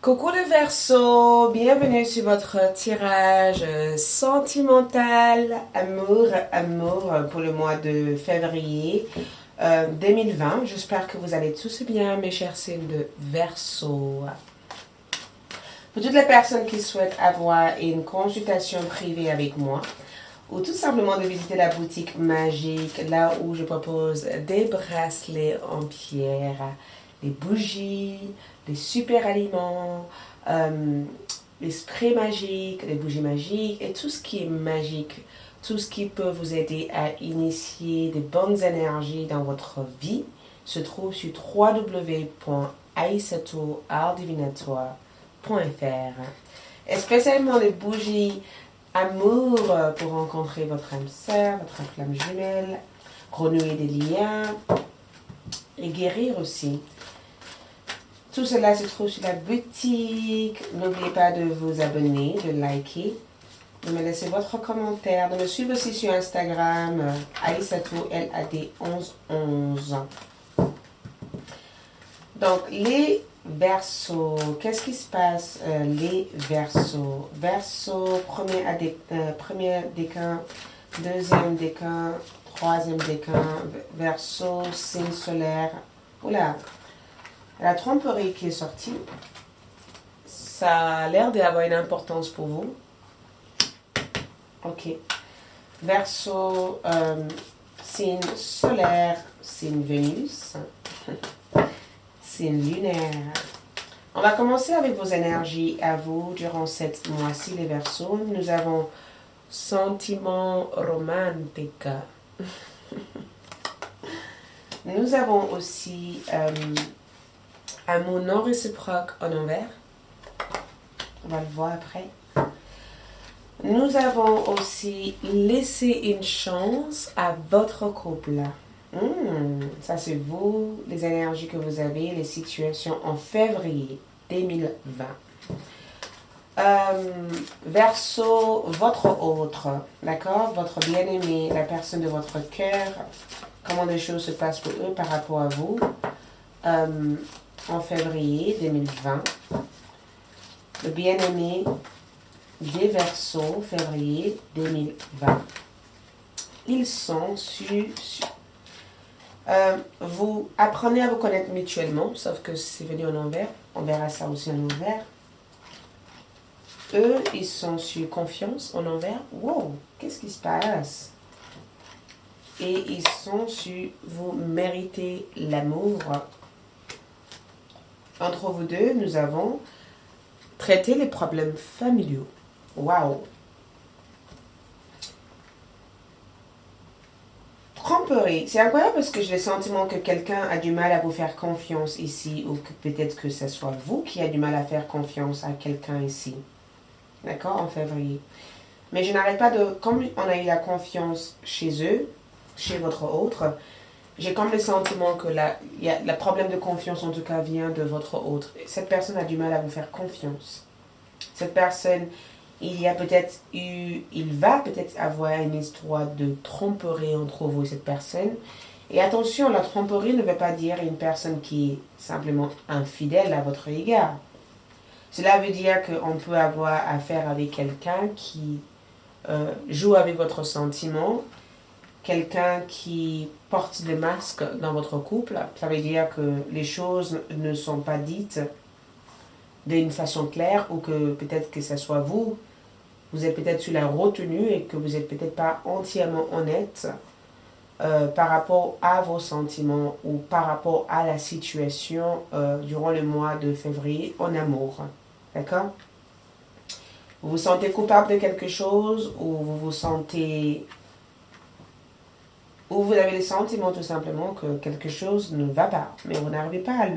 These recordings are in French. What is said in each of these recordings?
Coucou les Verseaux, bienvenue sur votre tirage sentimental amour pour le mois de février 2020. J'espère que vous allez tous bien, mes chers signes de Verseau. Pour toutes les personnes qui souhaitent avoir une consultation privée avec moi, ou tout simplement de visiter la boutique magique, là où je propose des bracelets en pierre, des bougies, des super aliments, les sprays magiques, les bougies magiques et tout ce qui est magique, tout ce qui peut vous aider à initier des bonnes énergies dans votre vie se trouve sur www.aisatoartdivinatoire.fr. Et spécialement les bougies amour pour rencontrer votre âme sœur, votre flamme jumelle, renouer des liens et guérir aussi. Tout cela se trouve sur la boutique. N'oubliez pas de vous abonner, de liker, de me laisser votre commentaire, de me suivre aussi sur Instagram, Aïssatou, LAD1111. Donc, les Verseaux, qu'est-ce qui se passe les Verseaux? Verseaux, premier décan, deuxième décan, troisième décan, Verseaux, signe solaire. Oula, la tromperie qui est sortie, ça a l'air d'avoir une importance pour vous. Ok. Verseau, signe solaire, signe Vénus, signe lunaire. On va commencer avec vos énergies à vous durant cette mois-ci, les Verseaux. Nous avons sentiment romantique. Nous avons aussi amour non réciproque en envers. On va le voir après. Nous avons aussi laissé une chance à votre couple. Ça c'est vous, les énergies que vous avez, les situations en février 2020. Verseau, votre autre, d'accord? Votre bien-aimé, la personne de votre cœur. Comment les choses se passent pour eux par rapport à vous en février 2020. Le bien-aimé des Verseaux, février 2020. Ils sont vous apprenez à vous connaître mutuellement, sauf que c'est venu en envers. On verra ça aussi en envers. Eux, ils sont sur confiance en envers. Wow, qu'est-ce qui se passe? Et ils sont sur vous méritez l'amour. Entre vous deux, nous avons traité les problèmes familiaux. Wow. Tromperie. C'est incroyable parce que j'ai le sentiment que quelqu'un a du mal à vous faire confiance ici, ou que peut-être que ce soit vous qui avez du mal à faire confiance à quelqu'un ici. D'accord? En février. Mais je n'arrête pas de... Comme on a eu la confiance chez eux, chez votre autre, j'ai comme le sentiment que le problème de confiance, en tout cas, vient de votre autre. Cette personne a du mal à vous faire confiance. Cette personne, il va peut-être avoir une histoire de tromperie entre vous et cette personne. Et attention, la tromperie ne veut pas dire une personne qui est simplement infidèle à votre égard. Cela veut dire qu'on peut avoir affaire avec quelqu'un qui joue avec votre sentiment, quelqu'un qui porte des masques dans votre couple. Ça veut dire que les choses ne sont pas dites d'une façon claire, ou que peut-être que ce soit vous êtes peut-être sur la retenue et que vous n'êtes peut-être pas entièrement honnête par rapport à vos sentiments ou par rapport à la situation durant le mois de février en amour. D'accord? Vous vous sentez coupable de quelque chose, ou vous vous sentez... ou vous avez le sentiment tout simplement que quelque chose ne va pas, mais vous n'arrivez pas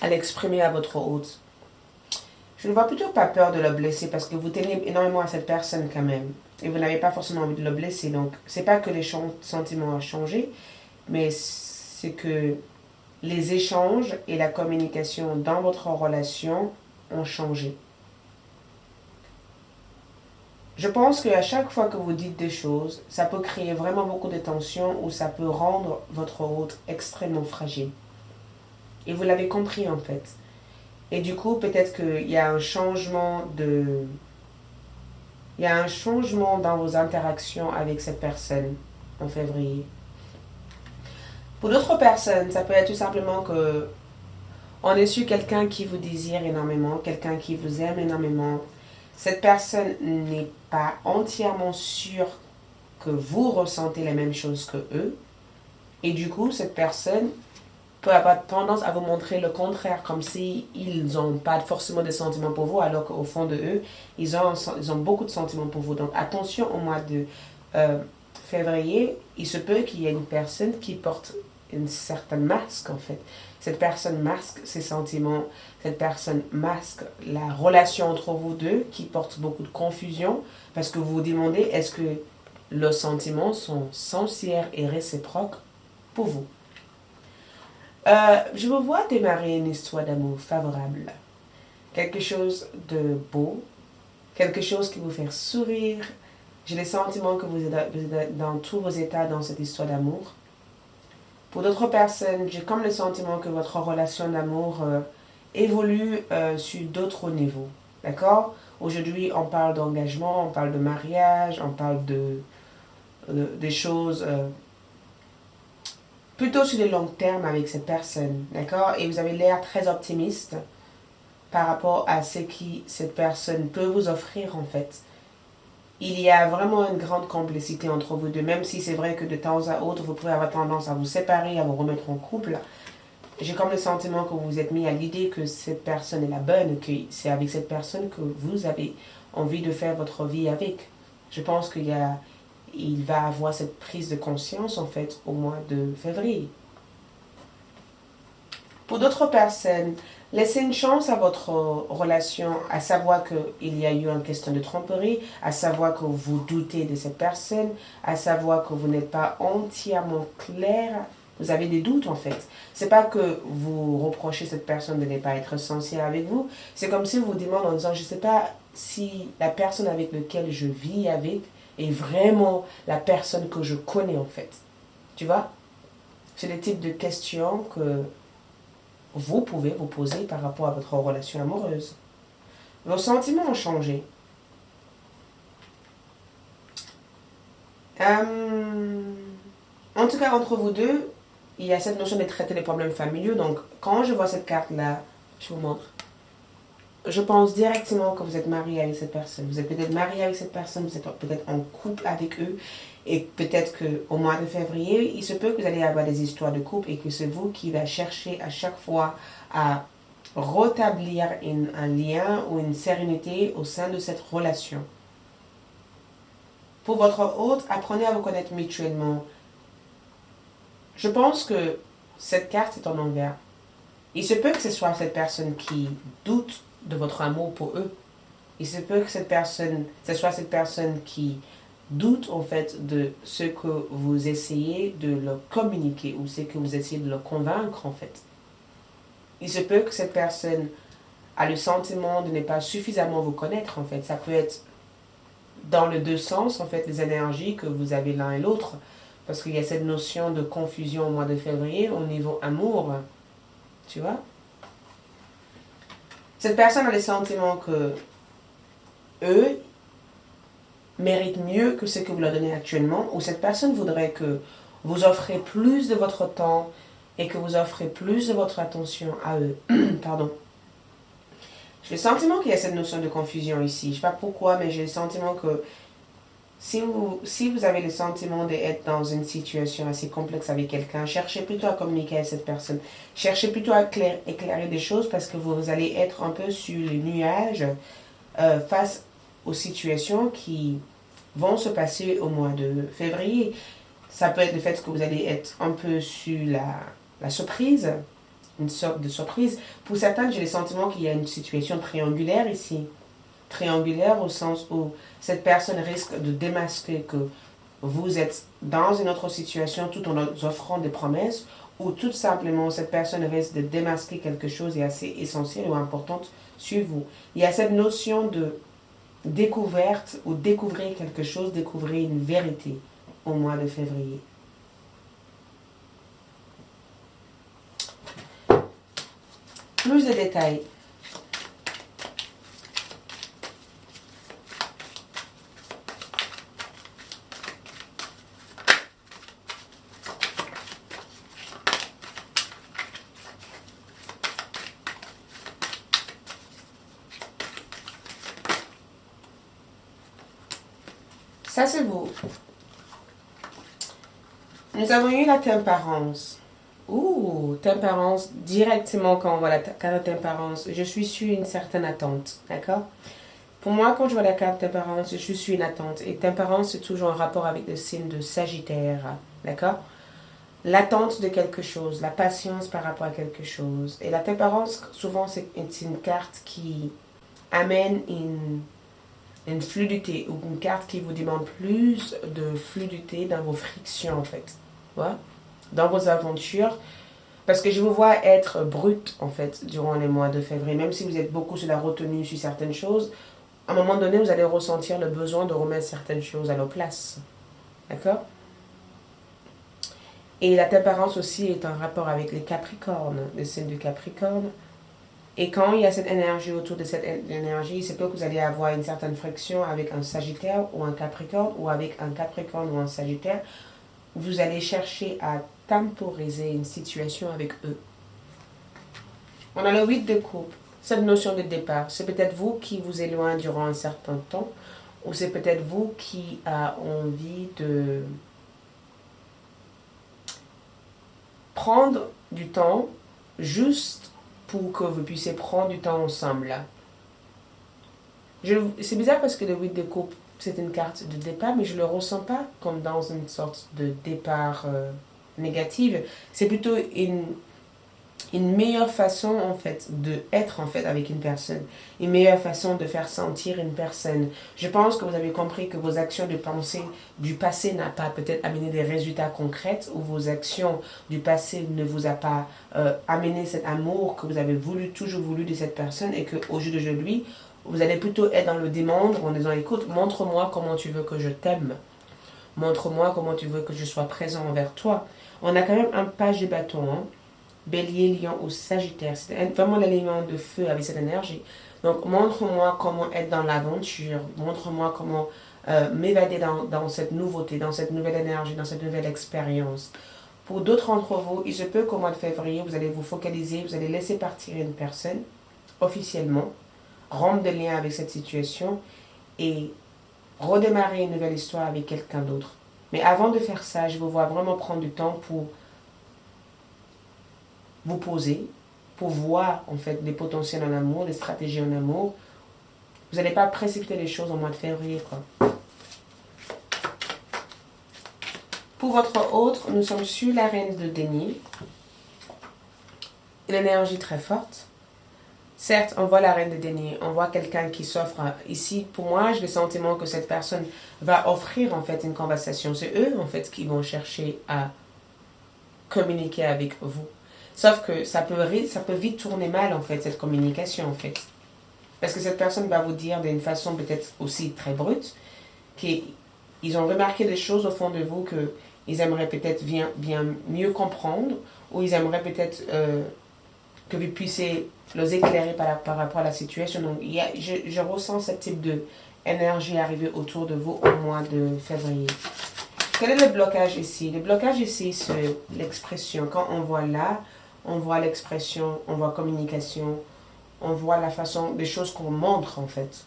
à l'exprimer à votre hôte. Je ne vois plutôt pas peur de le blesser parce que vous tenez énormément à cette personne quand même. Et vous n'avez pas forcément envie de le blesser. Donc, c'est pas que les sentiments ont changé, mais c'est que les échanges et la communication dans votre relation ont changé. Je pense qu'à chaque fois que vous dites des choses, ça peut créer vraiment beaucoup de tension, ou ça peut rendre votre hôte extrêmement fragile. Et vous l'avez compris en fait. Et du coup, peut-être qu'il y a un changement de... Il y a un changement dans vos interactions avec cette personne en février. Pour d'autres personnes, ça peut être tout simplement que on est sur quelqu'un qui vous désire énormément, quelqu'un qui vous aime énormément. Cette personne n'est pas entièrement sûre que vous ressentez les mêmes choses que eux. Et du coup, cette personne peut avoir tendance à vous montrer le contraire, comme si ils n'ont pas forcément de sentiments pour vous, alors qu'au fond de eux, ils ont beaucoup de sentiments pour vous. Donc attention, au mois de février, il se peut qu'il y ait une personne qui porte une certaine masque, en fait. Cette personne masque ses sentiments, cette personne masque la relation entre vous deux, qui porte beaucoup de confusion, parce que vous vous demandez, est-ce que leurs sentiments sont sincères et réciproques pour vous? Je vous vois démarrer une histoire d'amour favorable. Quelque chose de beau, quelque chose qui vous fait sourire. J'ai le sentiment que vous êtes dans tous vos états dans cette histoire d'amour. Pour d'autres personnes, j'ai comme le sentiment que votre relation d'amour évolue sur d'autres niveaux. D'accord? Aujourd'hui, on parle d'engagement, on parle de mariage, on parle des choses plutôt sur le long terme avec cette personne. D'accord? Et vous avez l'air très optimiste par rapport à ce que cette personne peut vous offrir en fait. Il y a vraiment une grande complicité entre vous deux, même si c'est vrai que de temps à autre, vous pouvez avoir tendance à vous séparer, à vous remettre en couple. J'ai comme le sentiment que vous vous êtes mis à l'idée que cette personne est la bonne, que c'est avec cette personne que vous avez envie de faire votre vie avec. Je pense il va avoir cette prise de conscience en fait au mois de février. Pour d'autres personnes, laissez une chance à votre relation, à savoir qu'il y a eu une question de tromperie, à savoir que vous doutez de cette personne, à savoir que vous n'êtes pas entièrement clair. Vous avez des doutes en fait. C'est pas que vous reprochez cette personne de ne pas être sincère avec vous. C'est comme si vous vous demandez en disant, je ne sais pas si la personne avec laquelle je vis avec est vraiment la personne que je connais en fait. Tu vois? C'est le type de questions que vous pouvez vous poser par rapport à votre relation amoureuse. Vos sentiments ont changé. En tout cas, entre vous deux, il y a cette notion de traiter les problèmes familiaux. Donc, quand je vois cette carte-là, je vous montre. Je pense directement que vous êtes marié avec cette personne. Vous êtes peut-être marié avec cette personne, vous êtes peut-être en couple avec eux. Et peut-être qu'au mois de février, il se peut que vous allez avoir des histoires de couple et que c'est vous qui va chercher à chaque fois à rétablir un lien ou une sérénité au sein de cette relation. Pour votre hôte, apprenez à vous connaître mutuellement. Je pense que cette carte est en envers. Il se peut que ce soit cette personne qui doute de votre amour pour eux. Il se peut que ce soit cette personne qui doute en fait de ce que vous essayez de leur communiquer ou ce que vous essayez de leur convaincre en fait. Il se peut que cette personne a le sentiment de ne pas suffisamment vous connaître en fait. Ça peut être dans les deux sens en fait, les énergies que vous avez l'un et l'autre. Parce qu'il y a cette notion de confusion au mois de février au niveau amour. Tu vois? Cette personne a le sentiment que eux méritent mieux que ce que vous leur donnez actuellement, ou cette personne voudrait que vous offrez plus de votre temps et que vous offrez plus de votre attention à eux. Pardon. J'ai le sentiment qu'il y a cette notion de confusion ici. Je ne sais pas pourquoi, mais j'ai le sentiment que si vous avez le sentiment d'être dans une situation assez complexe avec quelqu'un, cherchez plutôt à communiquer avec cette personne. Cherchez plutôt à éclairer des choses parce que vous allez être un peu sur les nuages face aux situations qui vont se passer au mois de février. Ça peut être le fait que vous allez être un peu sur la surprise, une sorte de surprise. Pour certains, j'ai le sentiment qu'il y a une situation triangulaire ici. Triangulaire au sens où cette personne risque de démasquer que vous êtes dans une autre situation tout en offrant des promesses, ou tout simplement cette personne risque de démasquer quelque chose qui est assez essentiel ou importante sur vous. Il y a cette notion de découverte ou découvrir quelque chose, découvrir une vérité au mois de février. Plus de détails. Ça, c'est vous. Nous avons eu la tempérance. Ouh, tempérance, directement quand on voit la carte de tempérance, je suis sur une certaine attente, d'accord? Pour moi, quand je vois la carte tempérance, je suis sur une attente. Et tempérance, c'est toujours en rapport avec le signe de Sagittaire, d'accord? L'attente de quelque chose, la patience par rapport à quelque chose. Et la tempérance, souvent, c'est une carte qui amène une fluidité ou une carte qui vous demande plus de fluidité dans vos frictions, en fait. Ouais? Dans vos aventures. Parce que je vous vois être brut, en fait, durant les mois de février. Même si vous êtes beaucoup sur la retenue sur certaines choses, à un moment donné, vous allez ressentir le besoin de remettre certaines choses à leur place. D'accord? Et la tempérance aussi est en rapport avec les Capricornes, le signe du Capricorne. Et quand il y a cette énergie autour de cette énergie, c'est peut que vous allez avoir une certaine friction avec un Sagittaire ou un Capricorne, ou avec un Capricorne ou un Sagittaire. Vous allez chercher à temporiser une situation avec eux. On a le 8 de coupe. Cette notion de départ, c'est peut-être vous qui vous éloignez durant un certain temps, ou c'est peut-être vous qui a envie de prendre du temps juste pour que vous puissiez prendre du temps ensemble. C'est bizarre parce que le 8 de coupe, c'est une carte de départ, mais je ne le ressens pas comme dans une sorte de départ négative. C'est plutôt une meilleure façon en fait d'être en fait avec une personne, une meilleure façon de faire sentir une personne. Je pense que vous avez compris que vos actions de pensée du passé n'a pas peut-être amené des résultats concrets, ou vos actions du passé ne vous a pas amené cet amour que vous avez toujours voulu de cette personne, et qu'au jour d'aujourd'hui vous allez plutôt être dans le demande en disant écoute, montre-moi comment tu veux que je t'aime, montre-moi comment tu veux que je sois présent envers toi. On a quand même un page de bâton, hein? Bélier, Lion ou Sagittaire. C'est vraiment l'élément de feu avec cette énergie. Donc, montre-moi comment être dans l'aventure. Montre-moi comment m'évader dans cette nouveauté, dans cette nouvelle énergie, dans cette nouvelle expérience. Pour d'autres d'entre vous, il se peut qu'au mois de février, vous allez vous focaliser, vous allez laisser partir une personne officiellement, rompre des liens avec cette situation et redémarrer une nouvelle histoire avec quelqu'un d'autre. Mais avant de faire ça, je vous vois vraiment prendre du temps pour vous poser, pour voir en fait les potentiels en amour, les stratégies en amour. Vous n'allez pas précipiter les choses au mois de février, quoi. Pour votre autre, nous sommes sur la reine de denier. Une énergie très forte. Certes, on voit la reine de denier, on voit quelqu'un qui s'offre. Ici, pour moi, j'ai le sentiment que cette personne va offrir en fait une conversation. C'est eux en fait qui vont chercher à communiquer avec vous. Sauf que ça peut vite tourner mal, en fait, cette communication, en fait. Parce que cette personne va vous dire d'une façon peut-être aussi très brute qu'ils ont remarqué des choses au fond de vous qu'ils aimeraient peut-être bien mieux comprendre, ou ils aimeraient peut-être que vous puissiez les éclairer par rapport à la situation. Donc, je ressens ce type d'énergie arriver autour de vous au mois de février. Quel est le blocage ici? Le blocage ici, c'est l'expression. Quand on voit là, on voit l'expression, on voit communication, on voit la façon, des choses qu'on montre en fait.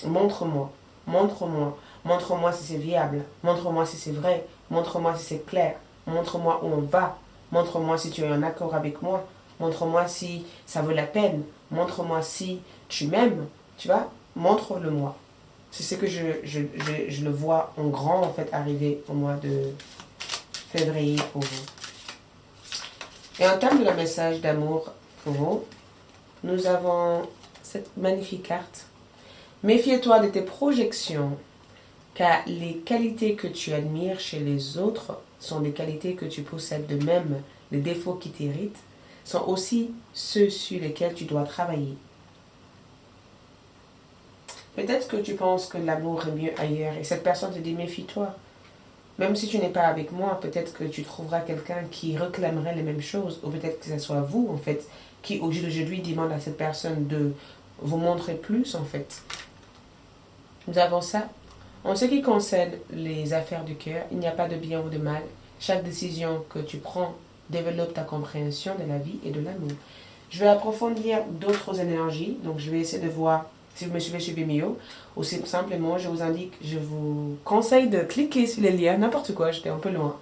Montre-moi, montre-moi, montre-moi si c'est viable, montre-moi si c'est vrai, montre-moi si c'est clair, montre-moi où on va, montre-moi si tu es en accord avec moi, montre-moi si ça vaut la peine, montre-moi si tu m'aimes, tu vois, montre-le-moi. C'est ce que je le vois en grand en fait arriver au mois de février pour vous. Et en termes de le message d'amour pour vous, nous avons cette magnifique carte. Méfie-toi de tes projections, car les qualités que tu admires chez les autres sont des qualités que tu possèdes de même. Les défauts qui t'irritent sont aussi ceux sur lesquels tu dois travailler. Peut-être que tu penses que l'amour est mieux ailleurs et cette personne te dit méfie-toi. Même si tu n'es pas avec moi, peut-être que tu trouveras quelqu'un qui réclamerait les mêmes choses, ou peut-être que ce soit vous, en fait, qui aujourd'hui demande à cette personne de vous montrer plus, en fait. Nous avons ça. En ce qui concerne les affaires du cœur, il n'y a pas de bien ou de mal. Chaque décision que tu prends développe ta compréhension de la vie et de l'amour. Je vais approfondir d'autres énergies, donc je vais essayer de voir si vous me suivez sur Vimeo, ou simplement je vous conseille de cliquer sur les liens, n'importe quoi, j'étais un peu loin,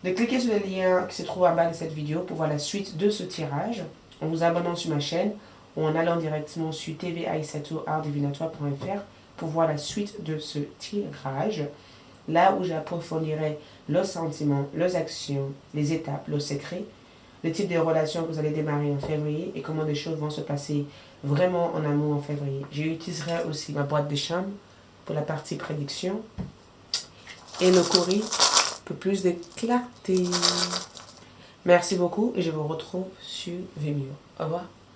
de cliquer sur les liens qui se trouvent en bas de cette vidéo pour voir la suite de ce tirage, en vous abonnant sur ma chaîne, ou en allant directement sur tvaisatoartdivinatoire.fr pour voir la suite de ce tirage, là où j'approfondirai leurs sentiments, leurs actions, les étapes, leurs secrets, le type de relation que vous allez démarrer en février et comment les choses vont se passer vraiment en amour en février. J'utiliserai aussi ma boîte de chambre pour la partie prédiction et le courrier pour plus de clarté. Merci beaucoup et je vous retrouve sur Vimeo. Au revoir.